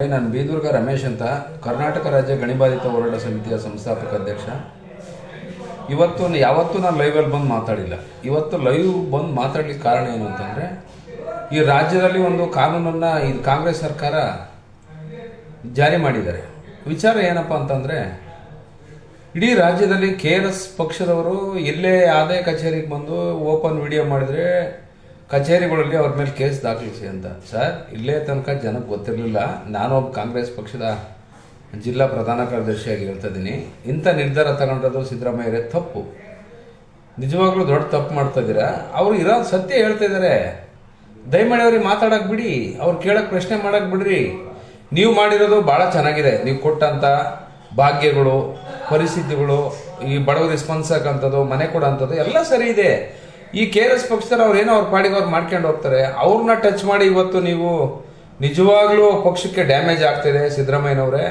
ನಾನು ಬೀದೂರ್ಗ ರಮೇಶ್ ಅಂತ ಕರ್ನಾಟಕ ರಾಜ್ಯ ಗಣಿಬಾಧಿತ ಹೋರಾಟ ಸಮಿತಿಯ ಸಂಸ್ಥಾಪಕ ಅಧ್ಯಕ್ಷ. ಯಾವತ್ತೂ ನಾನು ಲೈವಲ್ಲಿ ಬಂದು ಮಾತಾಡಿಲ್ಲ. ಇವತ್ತು ಲೈವ್ ಬಂದು ಮಾತಾಡಲಿಕ್ಕೆ ಕಾರಣ ಏನು ಅಂತಂದರೆ, ಈ ರಾಜ್ಯದಲ್ಲಿ ಒಂದು ಕಾನೂನನ್ನು ಈ ಕಾಂಗ್ರೆಸ್ ಸರ್ಕಾರ ಜಾರಿ ಮಾಡಿದ್ದಾರೆ. ವಿಚಾರ ಏನಪ್ಪ ಅಂತಂದರೆ, ಇಡೀ ರಾಜ್ಯದಲ್ಲಿ KRS ಪಕ್ಷದವರು ಎಲ್ಲೇ ಯಾವುದೇ ಕಚೇರಿಗೆ ಬಂದು ಓಪನ್ ವಿಡಿಯೋ ಮಾಡಿದರೆ ಕಚೇರಿಗಳಲ್ಲಿ ಅವ್ರ ಮೇಲೆ ಕೇಸ್ ದಾಖಲಿಸಿ ಅಂತ. ಸರ್, ಇಲ್ಲೇ ತನಕ ಜನಕ್ಕೆ ಗೊತ್ತಿರಲಿಲ್ಲ. ನಾನೊಬ್ಬ ಕಾಂಗ್ರೆಸ್ ಪಕ್ಷದ ಜಿಲ್ಲಾ ಪ್ರಧಾನ ಕಾರ್ಯದರ್ಶಿಯಾಗಿ ಹೇಳ್ತಾ ಇದ್ದೀನಿ, ಇಂಥ ನಿರ್ಧಾರ ತಗೊಂಡದ್ದು ಸಿದ್ದರಾಮಯ್ಯರೇ ತಪ್ಪು. ನಿಜವಾಗ್ಲೂ ದೊಡ್ಡ ತಪ್ಪು ಮಾಡ್ತಾ ಇದ್ದೀರಾ. ಅವ್ರು ಇರೋ ಸತ್ಯ ಹೇಳ್ತಾ ಇದ್ದಾರೆ. ದಯಮಾಡಿ ಅವ್ರಿಗೆ ಮಾತಾಡಕ್ಕೆ ಬಿಡಿ, ಅವ್ರು ಕೇಳಕ್ಕೆ ಪ್ರಶ್ನೆ ಮಾಡಕ್ಕೆ ಬಿಡ್ರಿ. ನೀವು ಮಾಡಿರೋದು ಭಾಳ ಚೆನ್ನಾಗಿದೆ. ನೀವು ಕೊಟ್ಟಂಥ ಭಾಗ್ಯಗಳು, ಪರಿಸ್ಥಿತಿಗಳು, ಈ ಬಡವರಿಗೆ ಸ್ಪಂದಿಸಕ್ಕಂಥದ್ದು, ಮನೆ ಕೊಡೋಂಥದ್ದು ಎಲ್ಲ ಸರಿ ಇದೆ. ಈ KRS ಪಕ್ಷದವ್ರು ಅವ್ರೇನೋ ಅವ್ರ ಪಾಡಿಗೆ ಅವ್ರು ಮಾಡ್ಕೊಂಡು ಹೋಗ್ತಾರೆ. ಅವ್ರನ್ನ ಟಚ್ ಮಾಡಿ ಇವತ್ತು ನೀವು ನಿಜವಾಗ್ಲೂ ಪಕ್ಷಕ್ಕೆ ಡ್ಯಾಮೇಜ್ ಆಗ್ತಿದೆ. ಸಿದ್ದರಾಮಯ್ಯನವರೇ,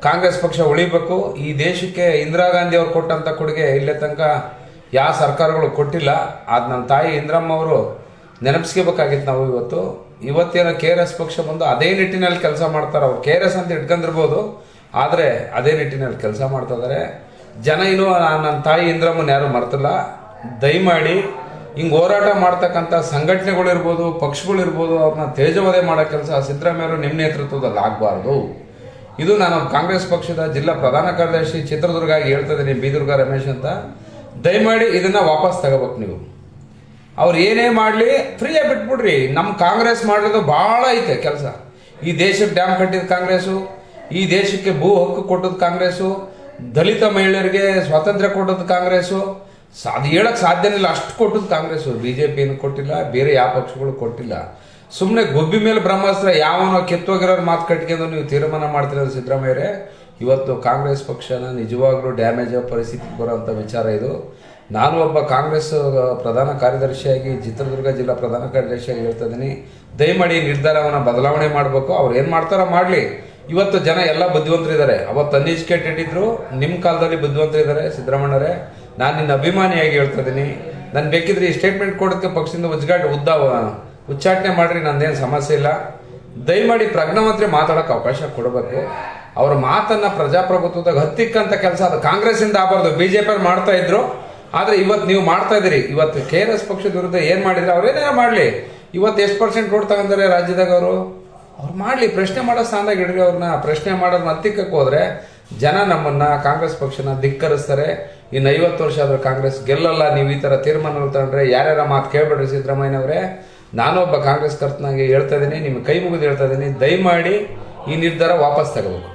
ಕಾಂಗ್ರೆಸ್ ಪಕ್ಷ ಉಳಿಬೇಕು. ಈ ದೇಶಕ್ಕೆ ಇಂದಿರಾ ಗಾಂಧಿ ಅವ್ರು ಕೊಟ್ಟಂಥ ಕೊಡುಗೆ ಇಲ್ಲೇ ತನಕ ಯಾವ ಸರ್ಕಾರಗಳು ಕೊಟ್ಟಿಲ್ಲ. ಅದು ನನ್ನ ತಾಯಿ ಇಂದಿರಮ್ಮ ಅವರು ನೆನಪಿಸ್ಕೋಬೇಕಾಗಿತ್ತು. ನಾವು ಇವತ್ತೇನೋ KRS ಪಕ್ಷ ಬಂದು ಅದೇ ನಿಟ್ಟಿನಲ್ಲಿ ಕೆಲಸ ಮಾಡ್ತಾರೆ. ಅವ್ರು KRS ಅಂತ ಇಟ್ಕೊಂಡಿರ್ಬೋದು, ಆದರೆ ಅದೇ ನಿಟ್ಟಿನಲ್ಲಿ ಕೆಲಸ ಮಾಡ್ತಾ ಇದ್ದಾರೆ. ಜನ ಇನ್ನೂ ನನ್ನ ತಾಯಿ ಇಂದಿರಮ್ಮನ ಯಾರು ಮರ್ತಿಲ್ಲ. ದಯಮಾಡಿ ಹಿಂಗೆ ಹೋರಾಟ ಮಾಡ್ತಕ್ಕಂಥ ಸಂಘಟನೆಗಳಿರ್ಬೋದು, ಪಕ್ಷಗಳಿರ್ಬೋದು, ಅವ್ರನ್ನ ತೇಜವಧೆ ಮಾಡೋ ಕೆಲಸ ಸಿದ್ದರಾಮಯ್ಯವರು ನಿಮ್ಮ ನೇತೃತ್ವದಲ್ಲಿ ಆಗಬಾರ್ದು. ಇದು ನಾನು ಕಾಂಗ್ರೆಸ್ ಪಕ್ಷದ ಜಿಲ್ಲಾ ಪ್ರಧಾನ ಕಾರ್ಯದರ್ಶಿ ಚಿತ್ರದುರ್ಗ ಆಗಿ ಹೇಳ್ತಾ ಇದ್ದೀನಿ, ಬೀದೂರ್ಗ ರಮೇಶ್ ಅಂತ. ದಯಮಾಡಿ ಇದನ್ನು ವಾಪಸ್ ತಗೋಬೇಕು. ನೀವು ಅವ್ರು ಏನೇ ಮಾಡಲಿ ಫ್ರೀಯಾಗಿ ಬಿಟ್ಬಿಡ್ರಿ. ನಮ್ಮ ಕಾಂಗ್ರೆಸ್ ಮಾಡೋದು ಭಾಳ ಐತೆ ಕೆಲಸ. ಈ ದೇಶಕ್ಕೆ ಡ್ಯಾಮ್ ಕಟ್ಟಿದ ಕಾಂಗ್ರೆಸ್ಸು, ಈ ದೇಶಕ್ಕೆ ಭೂ ಹಕ್ಕು ಕೊಟ್ಟದ್ದು ಕಾಂಗ್ರೆಸ್ಸು, ದಲಿತ ಮಹಿಳೆಯರಿಗೆ ಸ್ವಾತಂತ್ರ್ಯ ಕೊಟ್ಟದ್ದು ಕಾಂಗ್ರೆಸ್ಸು. ಅದು ಹೇಳಕ್ಕೆ ಸಾಧ್ಯನೇ ಇಲ್ಲ, ಅಷ್ಟು ಕೊಟ್ಟದ್ದು ಕಾಂಗ್ರೆಸ್ಸು. BJP ಏನು ಕೊಟ್ಟಿಲ್ಲ, ಬೇರೆ ಯಾವ ಪಕ್ಷಗಳು ಕೊಟ್ಟಿಲ್ಲ. ಸುಮ್ಮನೆ ಗೊಬ್ಬಿ ಮೇಲೆ ಬ್ರಹ್ಮಾಸ್ತ್ರ ಯಾವನೋ ಕಿತ್ತೋಗಿರೋರು ಮಾತು ಕಟ್ಕೊಂಡು ನೀವು ತೀರ್ಮಾನ ಮಾಡ್ತಿರೋದು ಸಿದ್ದರಾಮಯ್ಯರೇ. ಇವತ್ತು ಕಾಂಗ್ರೆಸ್ ಪಕ್ಷನ ನಿಜವಾಗ್ಲೂ ಡ್ಯಾಮೇಜ್ ಪರಿಸ್ಥಿತಿಗೆ ಬರೋಂಥ ವಿಚಾರ ಇದು. ನಾನು ಒಬ್ಬ ಕಾಂಗ್ರೆಸ್ ಪ್ರಧಾನ ಕಾರ್ಯದರ್ಶಿಯಾಗಿ, ಚಿತ್ರದುರ್ಗ ಜಿಲ್ಲಾ ಪ್ರಧಾನ ಕಾರ್ಯದರ್ಶಿಯಾಗಿ ಹೇಳ್ತಾ ಇದ್ದೀನಿ, ದಯಮಾಡಿ ನಿರ್ಧಾರವನ್ನು ಬದಲಾವಣೆ ಮಾಡಬೇಕು. ಅವ್ರು ಏನು ಮಾಡ್ತಾರೋ ಮಾಡಲಿ. ಇವತ್ತು ಜನ ಎಲ್ಲ ಬುದ್ಧಿವಂತರಿದ್ದಾರೆ. ಅವತ್ತು ಅನ್ಎಜುಕೇಟೆಡ್ ಇದ್ರು, ನಿಮ್ಮ ಕಾಲದಲ್ಲಿ ಬುದ್ಧಿವಂತರಿದ್ದಾರೆ. ಸಿದ್ದರಾಮಯ್ಯರೇ, ನಾನು ನಿನ್ನ ಅಭಿಮಾನಿಯಾಗಿ ಹೇಳ್ತಾ ಇದ್ದೀನಿ. ನಾನು ಬೇಕಿದ್ರೆ ಈ ಸ್ಟೇಟ್ಮೆಂಟ್ ಕೊಡೋದಕ್ಕೆ ಪಕ್ಷದಿಂದ ಉಚ್ಚಾಟನೆ ಮಾಡ್ರಿ, ನಂದೇನು ಸಮಸ್ಯೆ ಇಲ್ಲ. ದಯಮಾಡಿ ಪ್ರಜ್ಞಾವಂತರೇ ಮಾತಾಡೋಕ್ಕೆ ಅವಕಾಶ ಕೊಡಬೇಕು. ಅವ್ರ ಮಾತನ್ನು ಪ್ರಜಾಪ್ರಭುತ್ವದಾಗ ಹತ್ತಿಕ್ಕಂಥ ಕೆಲಸ ಅದು ಕಾಂಗ್ರೆಸ್ಸಿಂದ ಆಗಬಾರ್ದು. BJP ಮಾಡ್ತಾ ಇದ್ರು, ಆದರೆ ಇವತ್ತು ನೀವು ಮಾಡ್ತಾ ಇದ್ದೀರಿ. ಇವತ್ತು KRS ಪಕ್ಷದ ವಿರುದ್ಧ ಏನು ಮಾಡಿದ್ರೆ ಅವ್ರೇನೇ ಮಾಡಲಿ. ಇವತ್ತು ಎಷ್ಟು % ಓಟ್ ತಗೊಂತಾರೆ ರಾಜ್ಯದಾಗ ಅವ್ರು ಮಾಡಲಿ. ಪ್ರಶ್ನೆ ಮಾಡೋ ಸ್ಥಾನದಾಗ ಇಡ್ರಿ. ಅವ್ರನ್ನ ಪ್ರಶ್ನೆ ಮಾಡೋದನ್ನ ಹತ್ತಿಕ್ಕಕ್ಕೆ ಹೋದ್ರೆ ಜನ ನಮ್ಮನ್ನ, ಕಾಂಗ್ರೆಸ್ ಪಕ್ಷನ ಧಿಕ್ಕರಿಸ್ತಾರೆ. ಇನ್ನು 50 ವರ್ಷ ಆದ್ರೆ ಕಾಂಗ್ರೆಸ್ ಗೆಲ್ಲಲ್ಲ. ನೀವು ಈ ಥರ ತೀರ್ಮಾನಗಳು ತಗೊಂಡ್ರೆ ಯಾರ್ಯಾರ ಮಾತು ಕೇಳಬೇಡ್ರಿ ಸಿದ್ದರಾಮಯ್ಯನವರೇ. ನಾನೊಬ್ಬ ಕಾಂಗ್ರೆಸ್ ಕರ್ತನಾಗಿ ಹೇಳ್ತಾ ಇದ್ದೀನಿ, ನಿಮ್ಗೆ ಕೈ ಮುಗಿದು ಹೇಳ್ತಾ ಇದ್ದೀನಿ, ದಯಮಾಡಿ ಈ ನಿರ್ಧಾರ ವಾಪಸ್ ತಗೋಬೇಕು.